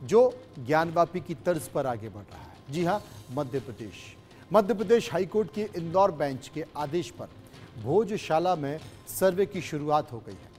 जो ज्ञानवापी की तर्ज पर आगे बढ़ रहा है। जी हां, मध्य प्रदेश हाईकोर्ट के इंदौर बेंच के आदेश पर भोजशाला में सर्वे की शुरुआत हो गई है।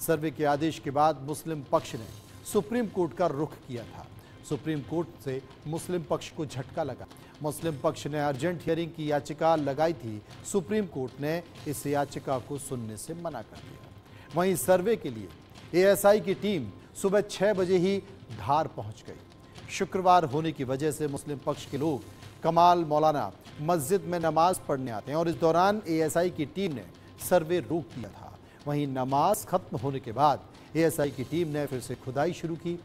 सर्वे के आदेश के बाद मुस्लिम पक्ष ने सुप्रीम कोर्ट का रुख किया था। सुप्रीम कोर्ट से मुस्लिम पक्ष को झटका लगा। मुस्लिम पक्ष ने अर्जेंट हियरिंग की याचिका लगाई थी। सुप्रीम कोर्ट ने इस याचिका को सुनने से मना कर दिया। वहीं सर्वे के लिए एएसआई की टीम सुबह 6 बजे ही धार पहुंच गई। शुक्रवार होने की वजह से मुस्लिम पक्ष के लोग कमाल मौलाना मस्जिद में नमाज पढ़ने आते हैं और इस दौरान एएसआई की टीम ने सर्वे रोक दिया था। वहीं नमाज खत्म होने के बाद एएसआई की टीम ने फिर से खुदाई शुरू की।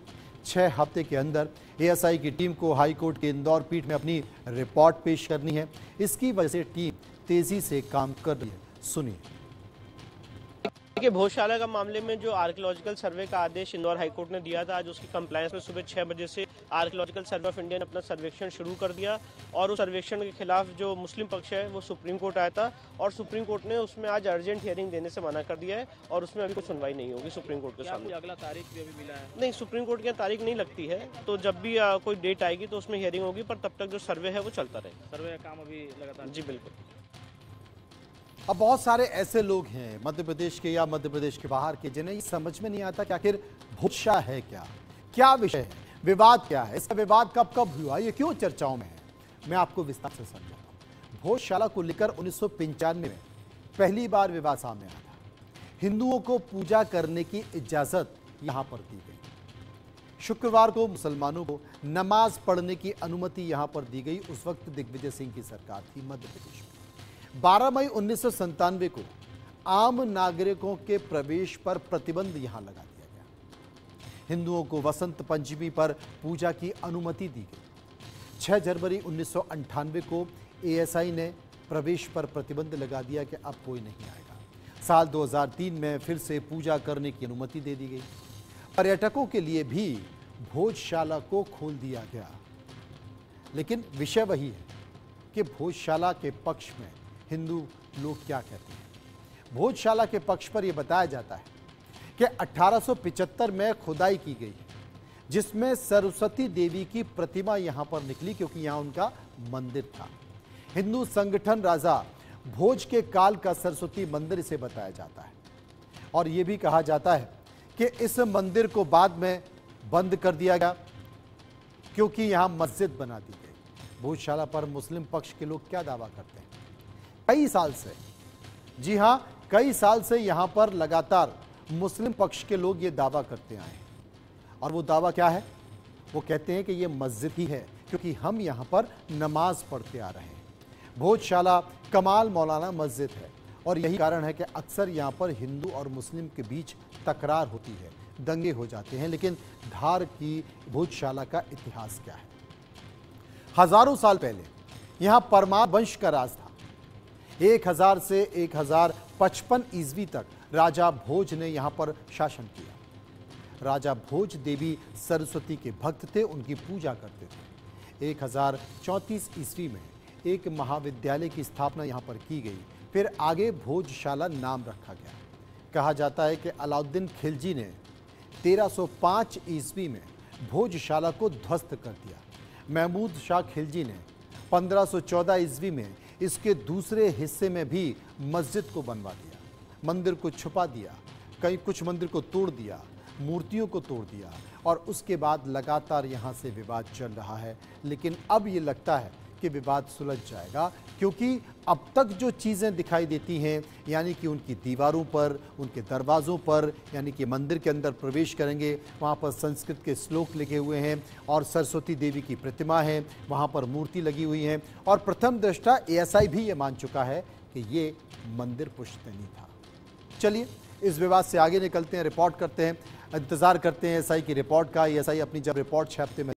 6 हफ्ते के अंदर एएसआई की टीम को हाईकोर्ट के इंदौर पीठ में अपनी रिपोर्ट पेश करनी है। इसकी वजह से टीम तेजी से काम कर रही है। सुनिए। देखिए, भोजशाला का मामले में जो आर्कियोलॉजिकल सर्वे का आदेश इंदौर हाईकोर्ट ने दिया था, आज उसकी कंप्लायंस में सुबह 6 बजे से आर्कियोलॉजिकल सर्वे ऑफ इंडिया ने अपना सर्वेक्षण शुरू कर दिया और उस सर्वेक्षण के खिलाफ जो मुस्लिम पक्ष है वो सुप्रीम कोर्ट आया था और सुप्रीम कोर्ट ने उसमें आज अर्जेंट हियरिंग देने से मना कर दिया है और उसमें अभी कोई सुनवाई नहीं होगी सुप्रीम कोर्ट के सामने। अगला तारीख भी अभी मिला है? नहीं, सुप्रीम कोर्ट की तारीख नहीं लगती है, तो जब भी कोई डेट आएगी तो उसमें हियरिंग होगी, पर तब तक जो सर्वे है वो चलता रहे। सर्वे का काम अभी लगातार? जी बिल्कुल। अब बहुत सारे ऐसे लोग हैं मध्य प्रदेश के या मध्य प्रदेश के बाहर के जिन्हें ये समझ में नहीं आता कि आखिर भोजशाला है क्या विषय है, विवाद क्या है, इसका विवाद कब कब हुआ, ये क्यों चर्चाओं में है। मैं आपको विस्तार से समझाता हूं। भोजशाला को लेकर 1995 में पहली बार विवाद सामने आया था। हिंदुओं को पूजा करने की इजाजत यहां पर दी गई। शुक्रवार को मुसलमानों को नमाज पढ़ने की अनुमति यहां पर दी गई। उस वक्त दिग्विजय सिंह की सरकार थी मध्य प्रदेश में। 12 मई 1997 को आम नागरिकों के प्रवेश पर प्रतिबंध यहां लगा दिया गया। हिंदुओं को वसंत पंचमी पर पूजा की अनुमति दी गई। 6 जनवरी 1998 को एएसआई ने प्रवेश पर प्रतिबंध लगा दिया कि अब कोई नहीं आएगा। साल 2003 में फिर से पूजा करने की अनुमति दे दी गई। पर्यटकों के लिए भी भोजशाला को खोल दिया गया। लेकिन विषय वही है कि भोजशाला के पक्ष में हिंदू लोग क्या कहते हैं। भोजशाला के पक्ष पर यह बताया जाता है कि 1875 में खुदाई की गई है, जिसमें सरस्वती देवी की प्रतिमा यहां पर निकली, क्योंकि यहां उनका मंदिर था। हिंदू संगठन राजा भोज के काल का सरस्वती मंदिर इसे बताया जाता है और यह भी कहा जाता है कि इस मंदिर को बाद में बंद कर दिया गया क्योंकि यहां मस्जिद बना दी गई। भोजशाला पर मुस्लिम पक्ष के लोग क्या दावा करते हैं? कई साल से, जी हां, कई साल से यहां पर लगातार मुस्लिम पक्ष के लोग ये दावा करते आए हैं और वो दावा क्या है? वो कहते हैं कि ये मस्जिद ही है क्योंकि हम यहां पर नमाज पढ़ते आ रहे हैं। भोजशाला कमाल मौलाना मस्जिद है और यही कारण है कि अक्सर यहां पर हिंदू और मुस्लिम के बीच तकरार होती है, दंगे हो जाते हैं। लेकिन धार की भोजशाला का इतिहास क्या है? हजारों साल पहले यहां परमार वंश का राज था। 1000 से 1055 ईस्वी तक राजा भोज ने यहां पर शासन किया। राजा भोज देवी सरस्वती के भक्त थे, उनकी पूजा करते थे। 1034 ईस्वी में एक महाविद्यालय की स्थापना यहां पर की गई। फिर आगे भोजशाला नाम रखा गया। कहा जाता है कि अलाउद्दीन खिलजी ने 1305 ईस्वी में भोजशाला को ध्वस्त कर दिया। महमूद शाह खिलजी ने 1514 ईस्वी में इसके दूसरे हिस्से में भी मस्जिद को बनवा दिया, मंदिर को छुपा दिया, कुछ मंदिर को तोड़ दिया, मूर्तियों को तोड़ दिया और उसके बाद लगातार यहाँ से विवाद चल रहा है। लेकिन अब ये लगता है कि विवाद सुलझ जाएगा क्योंकि अब तक जो चीज़ें दिखाई देती हैं, यानी कि उनकी दीवारों पर, उनके दरवाज़ों पर, यानी कि मंदिर के अंदर प्रवेश करेंगे वहाँ पर संस्कृत के श्लोक लिखे हुए हैं और सरस्वती देवी की प्रतिमा है, वहाँ पर मूर्ति लगी हुई है और प्रथम दृष्टा एएसआई भी ये मान चुका है कि ये मंदिर पुश्तैनी था। चलिए इस विवाद से आगे निकलते हैं, रिपोर्ट करते हैं, इंतज़ार करते हैं एएसआई की रिपोर्ट का। एएसआई अपनी जब रिपोर्ट 6 हफ्ते में